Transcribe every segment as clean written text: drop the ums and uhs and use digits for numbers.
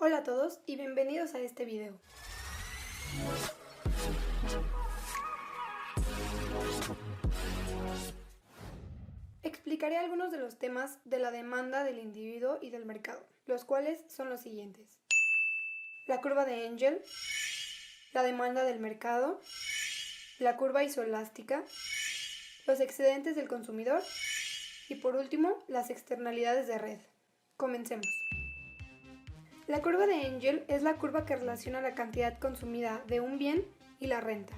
Hola a todos y bienvenidos a este video. Explicaré algunos de los temas de la demanda del individuo y del mercado, los cuales son los siguientes: la curva de Engel, la demanda del mercado, la curva isoelástica, los excedentes del consumidor y por último, las externalidades de red. Comencemos. La curva de Engel es la curva que relaciona la cantidad consumida de un bien y la renta.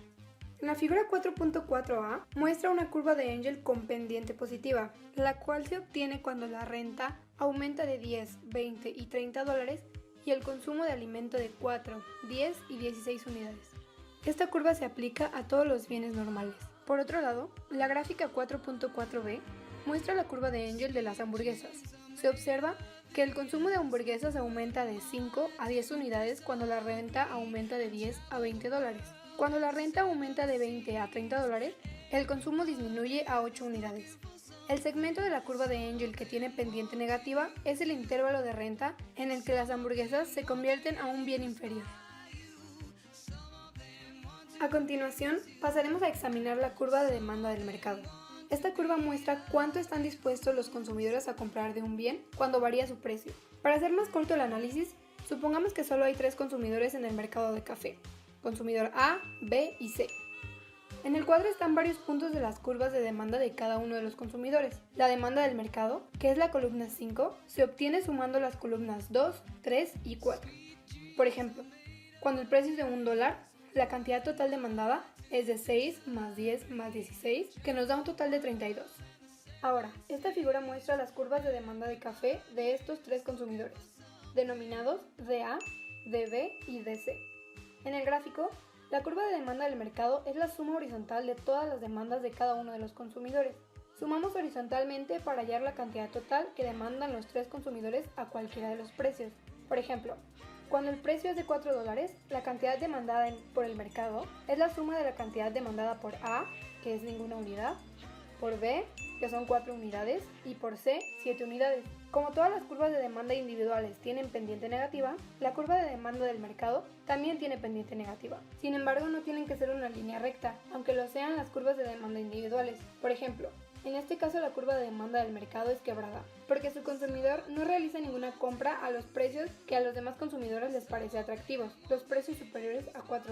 En la figura 4.4a muestra una curva de Engel con pendiente positiva, la cual se obtiene cuando la renta aumenta de 10, 20 y 30 dólares y el consumo de alimento de 4, 10 y 16 unidades. Esta curva se aplica a todos los bienes normales. Por otro lado, la gráfica 4.4b muestra la curva de Engel de las hamburguesas. Se observa que el consumo de hamburguesas aumenta de 5 a 10 unidades cuando la renta aumenta de 10 a 20 dólares. Cuando la renta aumenta de 20 a 30 dólares, el consumo disminuye a 8 unidades. El segmento de la curva de Engel que tiene pendiente negativa es el intervalo de renta en el que las hamburguesas se convierten a un bien inferior. A continuación, pasaremos a examinar la curva de demanda del mercado. Esta curva muestra cuánto están dispuestos los consumidores a comprar de un bien cuando varía su precio. Para hacer más corto el análisis, supongamos que solo hay 3 consumidores en el mercado de café: consumidor A, B y C. En el cuadro están varios puntos de las curvas de demanda de cada uno de los consumidores. La demanda del mercado, que es la columna 5, se obtiene sumando las columnas 2, 3 y 4. Por ejemplo, cuando el precio es de $1, la cantidad total demandada es de 6 más 10 más 16, que nos da un total de 32. Ahora, esta figura muestra las curvas de demanda de café de estos 3 consumidores, denominados DA, DB y DC. En el gráfico, la curva de demanda del mercado es la suma horizontal de todas las demandas de cada uno de los consumidores. Sumamos horizontalmente para hallar la cantidad total que demandan los 3 consumidores a cualquiera de los precios. Por ejemplo, cuando el precio es de $4, la cantidad demandada por el mercado es la suma de la cantidad demandada por A, que es ninguna unidad, por B, que son 4 unidades, y por C, 7 unidades. Como todas las curvas de demanda individuales tienen pendiente negativa, la curva de demanda del mercado también tiene pendiente negativa. Sin embargo, no tienen que ser una línea recta, aunque lo sean las curvas de demanda individuales. Por ejemplo, en este caso la curva de demanda del mercado es quebrada, porque su consumidor no realiza ninguna compra a los precios que a los demás consumidores les parece atractivos, los precios superiores a $4.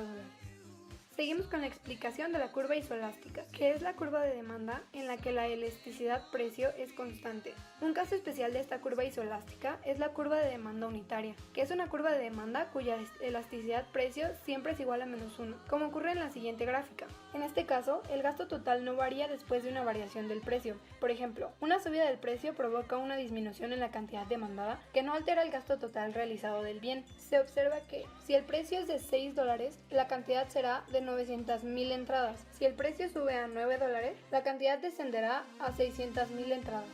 Seguimos con la explicación de la curva isoelástica, que es la curva de demanda en la que la elasticidad-precio es constante. Un caso especial de esta curva isoelástica es la curva de demanda unitaria, que es una curva de demanda cuya elasticidad-precio siempre es igual a -1, como ocurre en la siguiente gráfica. En este caso, el gasto total no varía después de una variación del precio. Por ejemplo, una subida del precio provoca una disminución en la cantidad demandada que no altera el gasto total realizado del bien. Se observa que, si el precio es de $6, la cantidad será de 900,000 entradas. Si el precio sube a $9, la cantidad descenderá a 600,000 entradas.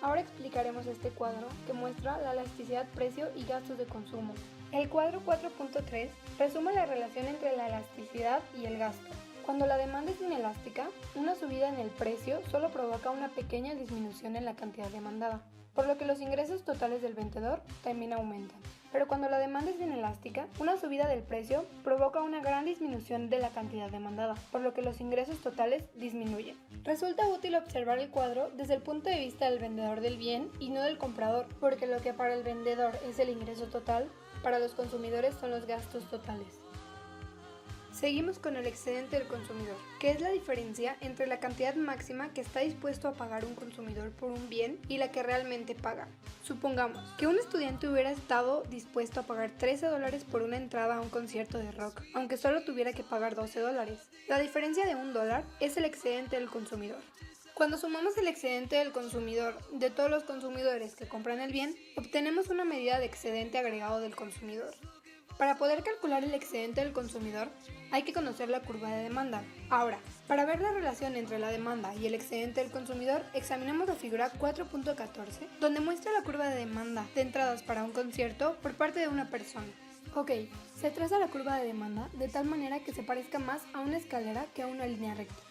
Ahora explicaremos este cuadro que muestra la elasticidad precio y gastos de consumo. El cuadro 4.3 resume la relación entre la elasticidad y el gasto. Cuando la demanda es inelástica, una subida en el precio solo provoca una pequeña disminución en la cantidad demandada, por lo que los ingresos totales del vendedor también aumentan. Pero cuando la demanda es inelástica, una subida del precio provoca una gran disminución de la cantidad demandada, por lo que los ingresos totales disminuyen. Resulta útil observar el cuadro desde el punto de vista del vendedor del bien y no del comprador, porque lo que para el vendedor es el ingreso total, para los consumidores son los gastos totales. Seguimos con el excedente del consumidor, que es la diferencia entre la cantidad máxima que está dispuesto a pagar un consumidor por un bien y la que realmente paga. Supongamos que un estudiante hubiera estado dispuesto a pagar $13 por una entrada a un concierto de rock, aunque solo tuviera que pagar $12. La diferencia de $1 es el excedente del consumidor. Cuando sumamos el excedente del consumidor de todos los consumidores que compran el bien, obtenemos una medida de excedente agregado del consumidor. Para poder calcular el excedente del consumidor, hay que conocer la curva de demanda. Ahora, para ver la relación entre la demanda y el excedente del consumidor, examinemos la figura 4.14, donde muestra la curva de demanda de entradas para un concierto por parte de una persona. Ok, se traza la curva de demanda de tal manera que se parezca más a una escalera que a una línea recta.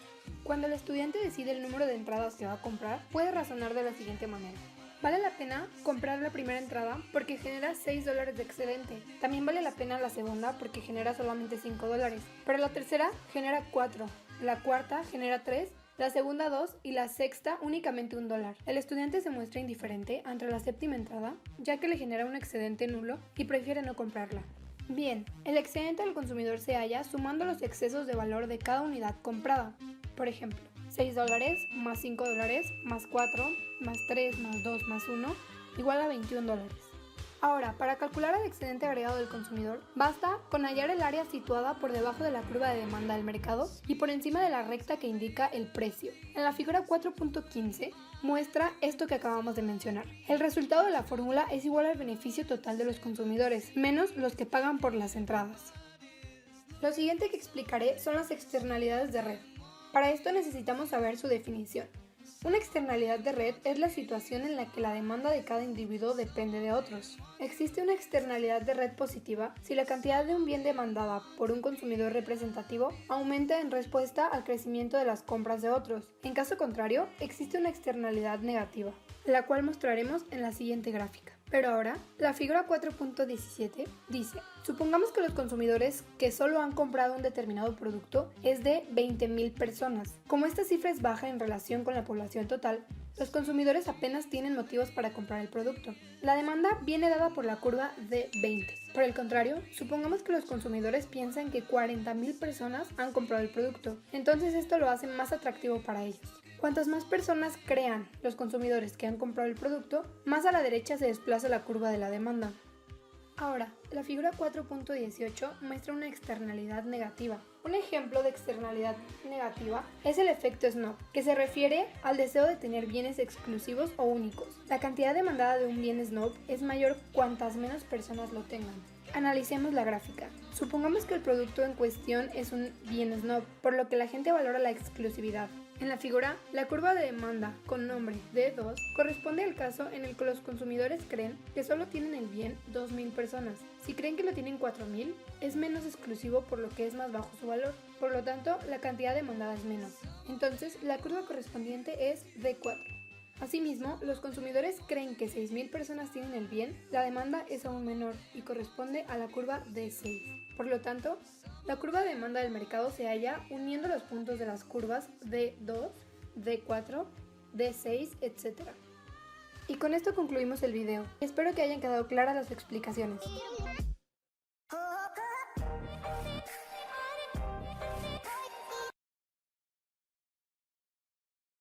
Cuando el estudiante decide el número de entradas que va a comprar, puede razonar de la siguiente manera. Vale la pena comprar la primera entrada porque genera $6 de excedente. También vale la pena la segunda porque genera solamente $5. Pero la tercera genera 4, la cuarta genera 3, la segunda 2 y la sexta únicamente $1. El estudiante se muestra indiferente ante la séptima entrada, ya que le genera un excedente nulo y prefiere no comprarla. Bien, el excedente del consumidor se halla sumando los excesos de valor de cada unidad comprada. Por ejemplo, $6 más $5 más 4 más 3 más 2 más 1 igual a $21. Ahora, para calcular el excedente agregado del consumidor, basta con hallar el área situada por debajo de la curva de demanda del mercado y por encima de la recta que indica el precio. En la figura 4.15 muestra esto que acabamos de mencionar. El resultado de la fórmula es igual al beneficio total de los consumidores, menos los que pagan por las entradas. Lo siguiente que explicaré son las externalidades de red. Para esto necesitamos saber su definición. Una externalidad de red es la situación en la que la demanda de cada individuo depende de otros. Existe una externalidad de red positiva si la cantidad de un bien demandada por un consumidor representativo aumenta en respuesta al crecimiento de las compras de otros. En caso contrario, existe una externalidad negativa, la cual mostraremos en la siguiente gráfica. Pero ahora, la figura 4.17 dice, supongamos que los consumidores que solo han comprado un determinado producto es de 20.000 personas. Como esta cifra es baja en relación con la población total, los consumidores apenas tienen motivos para comprar el producto. La demanda viene dada por la curva de 20. Por el contrario, supongamos que los consumidores piensan que 40.000 personas han comprado el producto, entonces esto lo hace más atractivo para ellos. Cuantas más personas crean los consumidores que han comprado el producto, más a la derecha se desplaza la curva de la demanda. Ahora, la figura 4.18 muestra una externalidad negativa. Un ejemplo de externalidad negativa es el efecto snob, que se refiere al deseo de tener bienes exclusivos o únicos. La cantidad demandada de un bien snob es mayor cuantas menos personas lo tengan. Analicemos la gráfica. Supongamos que el producto en cuestión es un bien snob, por lo que la gente valora la exclusividad. En la figura, la curva de demanda con nombre D2 corresponde al caso en el que los consumidores creen que solo tienen el bien 2.000 personas. Si creen que lo tienen 4.000, es menos exclusivo por lo que es más bajo su valor. Por lo tanto, la cantidad demandada es menos. Entonces, la curva correspondiente es D4. Asimismo, los consumidores creen que 6.000 personas tienen el bien, la demanda es aún menor y corresponde a la curva D6. Por lo tanto, la curva de demanda del mercado se halla uniendo los puntos de las curvas D2, D4, D6, etc. Y con esto concluimos el video. Espero que hayan quedado claras las explicaciones.